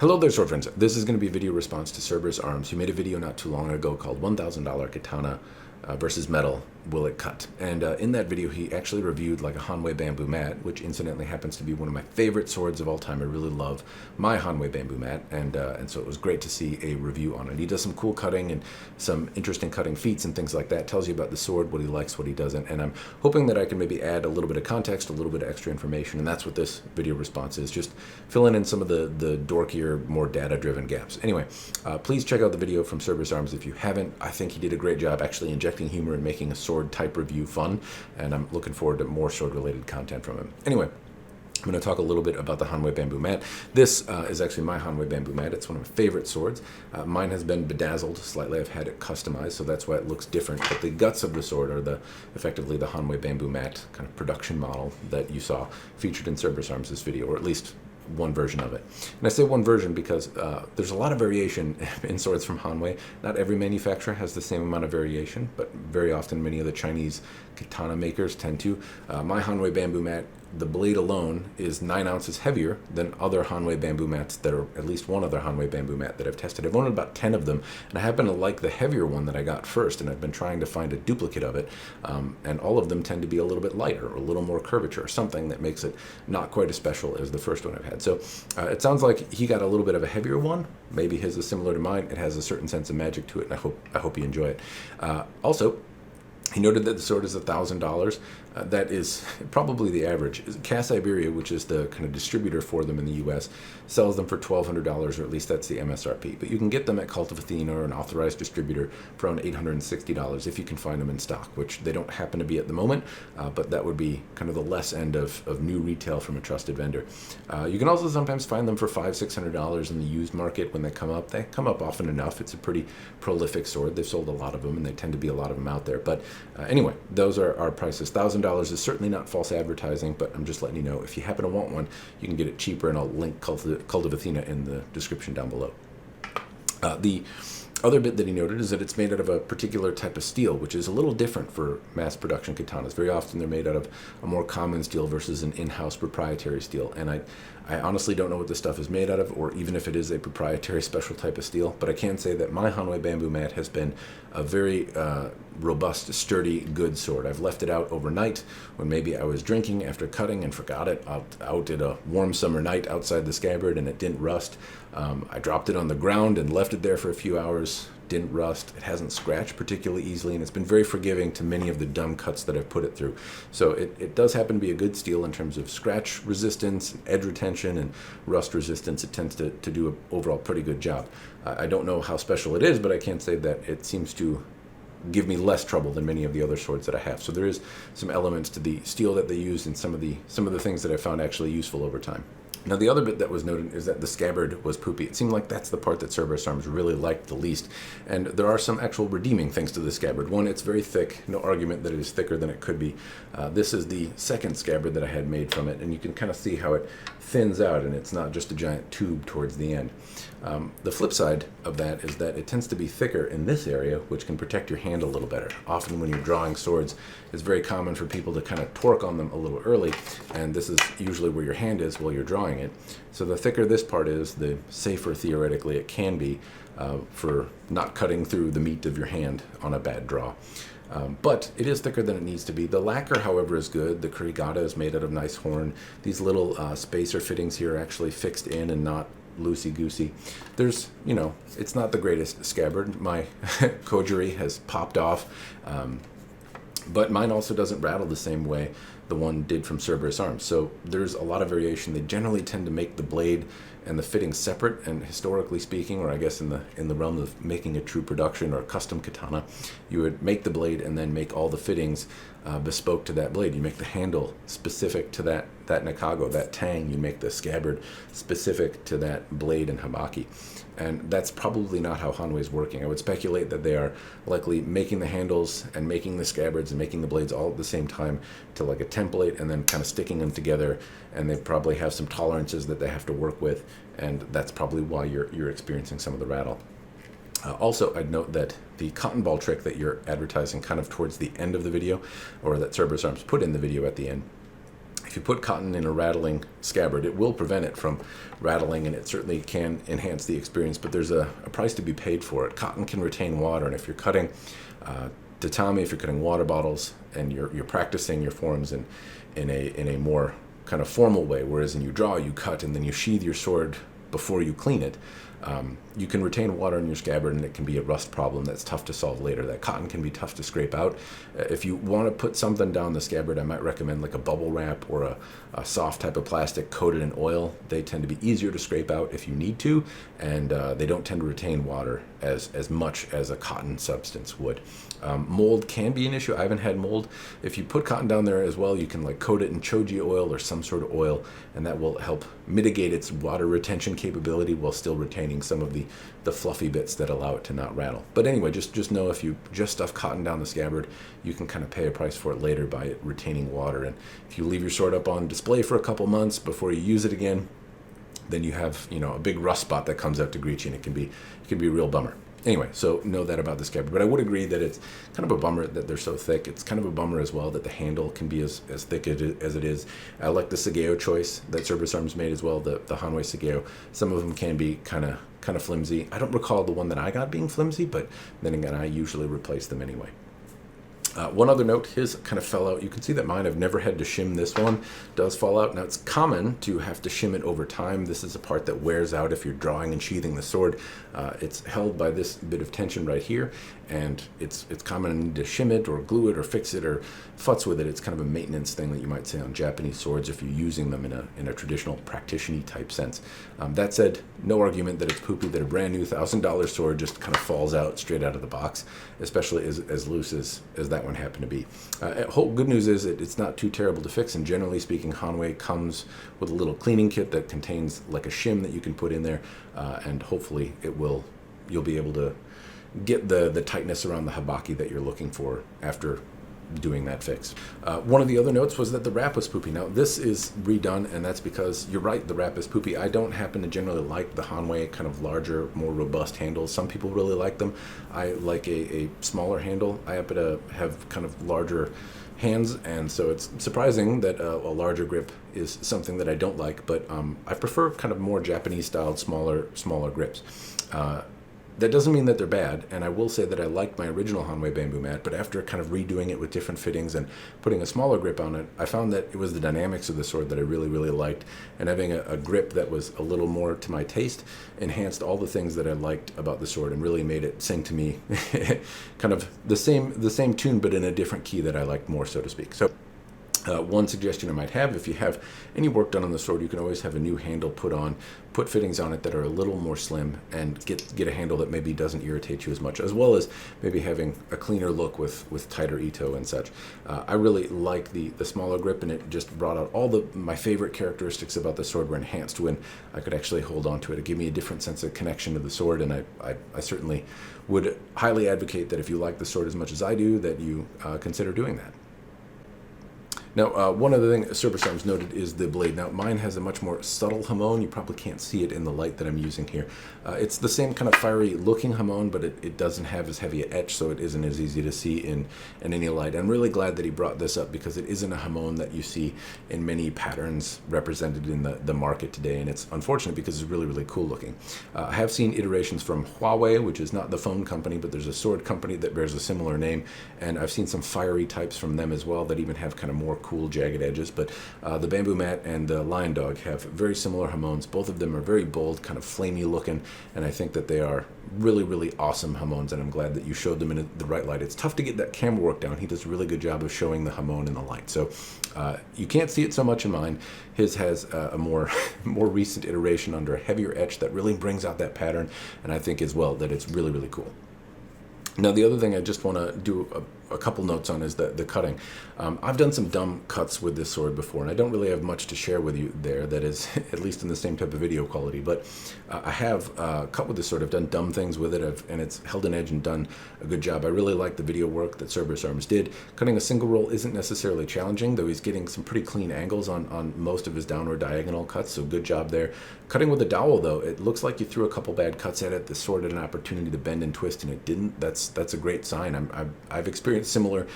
Hello there, sword friends. This is going to be a video response to Cerberusarms, who made a video not too long ago called $1,000 Katana versus Metal, Will It Cut? And in that video, he actually reviewed like a Hanwei bamboo mat, which incidentally happens to be one of my favorite swords of all time. I really love my Hanwei bamboo mat, and so it was great to see a review on it. He does some cool cutting and some interesting cutting feats and things like that. Tells you about the sword, what he likes, what he doesn't, and I'm hoping that I can maybe add a little bit of context, a little bit of extra information, and that's what this video response is, just filling in some of the dorkier, more data-driven gaps. Anyway, please check out the video from Cerberusarms if you haven't. I think he did a great job actually injecting humor and making a sword type review fun, and I'm looking forward to more sword related content from him. Anyway, I'm going to talk a little bit about the Hanwei bamboo mat. This is actually my Hanwei bamboo mat. It's one of my favorite swords. Mine has been bedazzled slightly. I've had it customized, so that's why it looks different. But the guts of the sword are effectively the Hanwei bamboo mat kind of production model that you saw featured in Cerberusarms' video, or at least one version of it. And I say one version because there's a lot of variation in swords from Hanwei. Not every manufacturer has the same amount of variation, but very often many of the Chinese katana makers tend to. My Hanwei bamboo mat, the blade alone is 9 ounces heavier than other Hanwei bamboo mats that are, at least one other Hanwei bamboo mat that I've tested. I've owned about 10 of them, and I happen to like the heavier one that I got first, and I've been trying to find a duplicate of it, and all of them tend to be a little bit lighter or a little more curvature, something that makes it not quite as special as the first one I've had. So it sounds like he got a little bit of a heavier one. Maybe his is similar to mine. It has a certain sense of magic to it, and I hope you enjoy it. Also, he noted that the sword is $1,000. That is probably the average. Cass Iberia, which is the kind of distributor for them in the U.S., sells them for $1,200, or at least that's the MSRP. But you can get them at Cult of Athena or an authorized distributor for around $860 if you can find them in stock, which they don't happen to be at the moment, but that would be kind of the less end of new retail from a trusted vendor. You can also sometimes find them for $500, $600 in the used market when they come up. They come up often enough. It's a pretty prolific sword. They've sold a lot of them, and they tend to be a lot of them out there. But anyway, those are our prices. $1,000 is certainly not false advertising, but I'm just letting you know if you happen to want one, you can get it cheaper, and I'll link Cult of Athena in the description down below. The other bit that he noted is that it's made out of a particular type of steel, which is a little different for mass production katanas. Very often they're made out of a more common steel versus an in-house proprietary steel. And I honestly don't know what this stuff is made out of, or even if it is a proprietary special type of steel, but I can say that my Hanwei bamboo mat has been a very robust, sturdy, good sword. I've left it out overnight when maybe I was drinking after cutting and forgot it out at a warm summer night outside the scabbard, and it didn't rust. I dropped it on the ground and left it there for a few hours. Didn't rust. It hasn't scratched particularly easily, and it's been very forgiving to many of the dumb cuts that I've put it through. So it does happen to be a good steel in terms of scratch resistance, edge retention, and rust resistance. It tends to do an overall pretty good job. I don't know how special it is, but I can say that it seems to give me less trouble than many of the other swords that I have. So there is some elements to the steel that they use and some of the things that I found actually useful over time. Now, the other bit that was noted is that the scabbard was poopy. It seemed like that's the part that Cerberusarms really liked the least. And there are some actual redeeming things to the scabbard. One, it's very thick. No argument that it is thicker than it could be. This is the second scabbard that I had made from it, and you can kind of see how it thins out, and it's not just a giant tube towards the end. The flip side of that is that it tends to be thicker in this area, which can protect your hand a little better. Often when you're drawing swords, it's very common for people to kind of torque on them a little early, and this is usually where your hand is while you're drawing it. So the thicker this part is, the safer theoretically it can be for not cutting through the meat of your hand on a bad draw. But it is thicker than it needs to be. The lacquer, however, is good. The kurigata is made out of nice horn. These little spacer fittings here are actually fixed in and not loosey-goosey. There's, it's not the greatest scabbard. My kojiri has popped off, but mine also doesn't rattle the same way the one did from Cerberusarms. So there's a lot of variation. They generally tend to make the blade and the fitting separate, and historically speaking, or I guess in the realm of making a true production or a custom katana, you would make the blade and then make all the fittings bespoke to that blade. You make the handle specific to that Nakago, that tang. You make the scabbard specific to that blade and habaki. And that's probably not how Hanwei is working. I would speculate that they are likely making the handles and making the scabbards and making the blades all at the same time to like a template, and then kind of sticking them together, and they probably have some tolerances that they have to work with, and that's probably why you're experiencing some of the rattle. Also, I'd note that the cotton ball trick that you're advertising kind of towards the end of the video, or that Cerberusarms put in the video at the end, if you put cotton in a rattling scabbard, it will prevent it from rattling, and it certainly can enhance the experience, but there's a price to be paid for it. Cotton can retain water, and if you're cutting tatami, if you're cutting water bottles, and you're practicing your forms in a more kind of formal way, whereas in you draw, you cut, and then you sheathe your sword before you clean it, you can retain water in your scabbard, and it can be a rust problem that's tough to solve later. That cotton can be tough to scrape out. If you want to put something down the scabbard, I might recommend like a bubble wrap or a soft type of plastic coated in oil. They tend to be easier to scrape out if you need to, and they don't tend to retain water as much as a cotton substance would. Mold can be an issue. I haven't had mold. If you put cotton down there as well, you can like coat it in choji oil or some sort of oil, and that will help mitigate its water retention capability while still retaining some of the fluffy bits that allow it to not rattle. But anyway, just know if you just stuff cotton down the scabbard, you can kind of pay a price for it later by it retaining water. And if you leave your sword up on display for a couple months before you use it again, then you have, a big rust spot that comes out to greet you, and it can be a real bummer. Anyway, so know that about the scabbard. But I would agree that it's kind of a bummer that they're so thick. It's kind of a bummer as well that the handle can be as thick as it is. I like the Sageo choice that Cerberusarms made as well, the Hanwei Sageo. Some of them can be kind of flimsy. I don't recall the one that I got being flimsy, but then again, I usually replace them anyway. One other note, his kind of fell out. You can see that mine, I've never had to shim this one, does fall out. Now, it's common to have to shim it over time. This is a part that wears out if you're drawing and sheathing the sword. It's held by this bit of tension right here, and it's common to shim it or glue it or fix it or futz with it. It's kind of a maintenance thing that you might say on Japanese swords if you're using them in a traditional practitioner type sense. That said, no argument that it's poopy that a brand new $1,000 sword just kind of falls out straight out of the box, especially as loose as that one happened to be. Whole good news is it's not too terrible to fix, and generally speaking, Hanwei comes with a little cleaning kit that contains like a shim that you can put in there, and hopefully you'll be able to get the tightness around the habaki that you're looking for after doing that fix. One of the other notes was that the wrap was poopy. Now, this is redone, and that's because you're right, the wrap is poopy. I don't happen to generally like the Hanwei kind of larger, more robust handles. Some people really like them. I like a smaller handle. I happen to have kind of larger hands, and so it's surprising that a larger grip is something that I don't like, but I prefer kind of more Japanese-styled, smaller grips. That doesn't mean that they're bad, and I will say that I liked my original Hanwei bamboo mat, but after kind of redoing it with different fittings and putting a smaller grip on it, I found that it was the dynamics of the sword that I really, really liked, and having a grip that was a little more to my taste enhanced all the things that I liked about the sword and really made it sing to me kind of the same tune, but in a different key that I liked more, so to speak. So one suggestion I might have, if you have any work done on the sword, you can always have a new handle put fittings on it that are a little more slim, and get a handle that maybe doesn't irritate you as much, as well as maybe having a cleaner look with tighter ito and such. I really like the smaller grip, and it just brought out all my favorite characteristics about the sword were enhanced when I could actually hold on to it. It gave me a different sense of connection to the sword, and I certainly would highly advocate that if you like the sword as much as I do, that you consider doing that. Now, one other thing Cerberusarms noted is the blade. Now, mine has a much more subtle hamon. You probably can't see it in the light that I'm using here. It's the same kind of fiery looking hamon, but it doesn't have as heavy an etch, so it isn't as easy to see in any light. I'm really glad that he brought this up, because it isn't a hamon that you see in many patterns represented in the market today, and it's unfortunate because it's really, really cool looking. I have seen iterations from Huawei, which is not the phone company, but there's a sword company that bears a similar name, and I've seen some fiery types from them as well that even have kind of more cool jagged edges. But the bamboo mat and the lion dog have very similar hamons. Both of them are very bold, kind of flamey looking, and I think that they are really, really awesome hamons, and I'm glad that you showed them in the right light. It's tough to get that camera work down. He does a really good job of showing the hamon in the light, so you can't see it so much in mine. His has a more recent iteration under a heavier etch that really brings out that pattern, and I think as well that it's really, really cool. Now, the other thing I just want to do a couple notes on is the cutting. I've done some dumb cuts with this sword before, and I don't really have much to share with you there that is at least in the same type of video quality, but I have cut with this sword. I've done dumb things with it, and it's held an edge and done a good job. I really like the video work that Cerberusarms did. Cutting a single roll isn't necessarily challenging, though he's getting some pretty clean angles on most of his downward diagonal cuts, so good job there. Cutting with a dowel, though, it looks like you threw a couple bad cuts at it. The sword had an opportunity to bend and twist, and it didn't. That's a great sign. I've experienced similar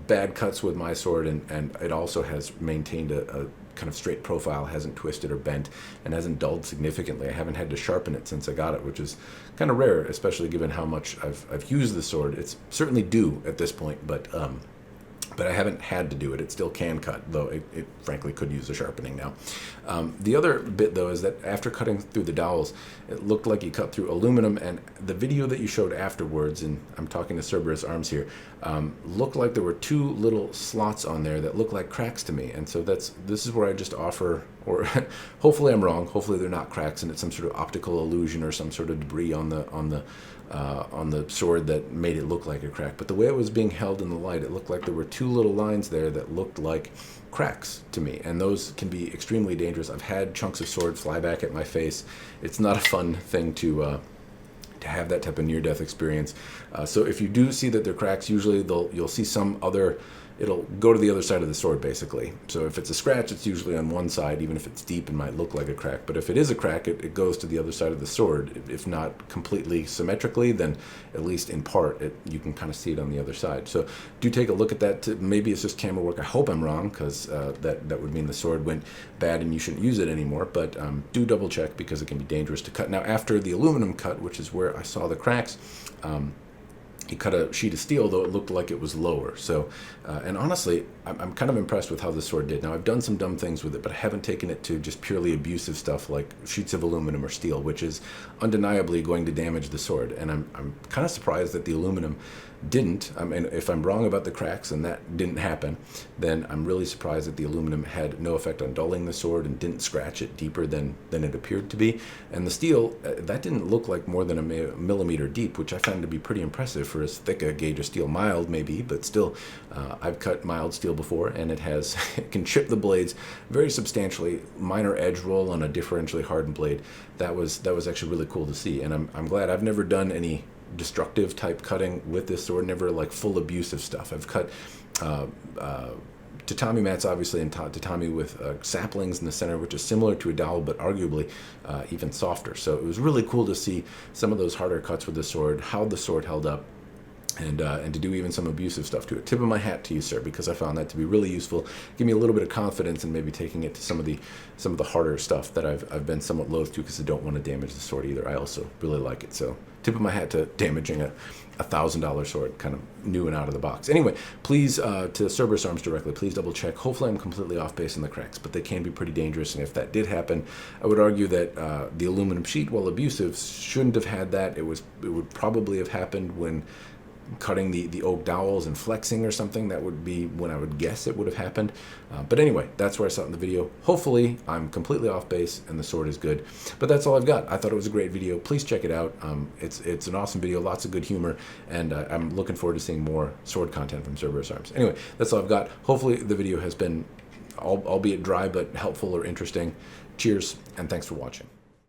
bad cuts with my sword, and it also has maintained a kind of straight profile, hasn't twisted or bent, and hasn't dulled significantly. I haven't had to sharpen it since I got it, which is kind of rare, especially given how much I've used the sword. It's certainly due at this point, but I haven't had to do it. It still can cut, though it frankly could use a sharpening now. The other bit, though, is that after cutting through the dowels, it looked like you cut through aluminum, and the video that you showed afterwards, and I'm talking to Cerberusarms here, looked like there were two little slots on there that looked like cracks to me. And so this is where I just offer, or hopefully I'm wrong, hopefully they're not cracks and it's some sort of optical illusion or some sort of debris on the sword that made it look like a crack. But the way it was being held in the light, it looked like there were two little lines there that looked like cracks to me, and those can be extremely dangerous. I've had chunks of sword fly back at my face. It's not a fun thing to have that type of near-death experience. So if you do see that they're cracks, usually you'll see some other, it'll go to the other side of the sword, basically. So if it's a scratch, it's usually on one side, even if it's deep and might look like a crack. But if it is a crack, it goes to the other side of the sword. If not completely symmetrically, then at least in part, you can kind of see it on the other side. So do take a look at that. Maybe it's just camera work. I hope I'm wrong, because that would mean the sword went bad and you shouldn't use it anymore. But do double check, because it can be dangerous to cut. Now, after the aluminum cut, which is where I saw the cracks, he cut a sheet of steel, though it looked like it was lower. So, and honestly, I'm kind of impressed with how this sword did. Now, I've done some dumb things with it, but I haven't taken it to just purely abusive stuff like sheets of aluminum or steel, which is undeniably going to damage the sword. And I'm kind of surprised that the aluminum didn't. I mean, if I'm wrong about the cracks and that didn't happen, then I'm really surprised that the aluminum had no effect on dulling the sword and didn't scratch it deeper than it appeared to be. And the steel, that didn't look like more than a millimeter deep, which I found to be pretty impressive for as thick a gauge of steel. Mild maybe, but still, I've cut mild steel before, and it can chip the blades very substantially. Minor edge roll on a differentially hardened blade. That was actually really cool to see, and I'm glad. I've never done any destructive type cutting with this sword, never like full abusive stuff. I've cut tatami mats, obviously, and tatami with saplings in the center, which is similar to a dowel, but arguably even softer. So it was really cool to see some of those harder cuts with the sword, how the sword held up, and to do even some abusive stuff to it. Tip of my hat to you, sir, because I found that to be really useful. Give me a little bit of confidence in maybe taking it to some of the harder stuff that I've been somewhat loath to, because I don't want to damage the sword either. I also really like it. So tip of my hat to damaging a $1,000 sword, kind of new and out of the box. Anyway, please, to Cerberusarms directly, please double check. Hopefully I'm completely off base on the cracks, but they can be pretty dangerous, and if that did happen, I would argue that the aluminum sheet, while abusive, shouldn't have had that. It would probably have happened when cutting the oak dowels and flexing or something. That would be when I would guess it would have happened. But anyway, that's where I saw it in the video. Hopefully I'm completely off base and the sword is good. But that's all I've got. I thought it was a great video. Please check it out. It's an awesome video, lots of good humor, and I'm looking forward to seeing more sword content from Cerberusarms. Anyway, that's all I've got. Hopefully the video has been, albeit dry, but helpful or interesting. Cheers, and thanks for watching.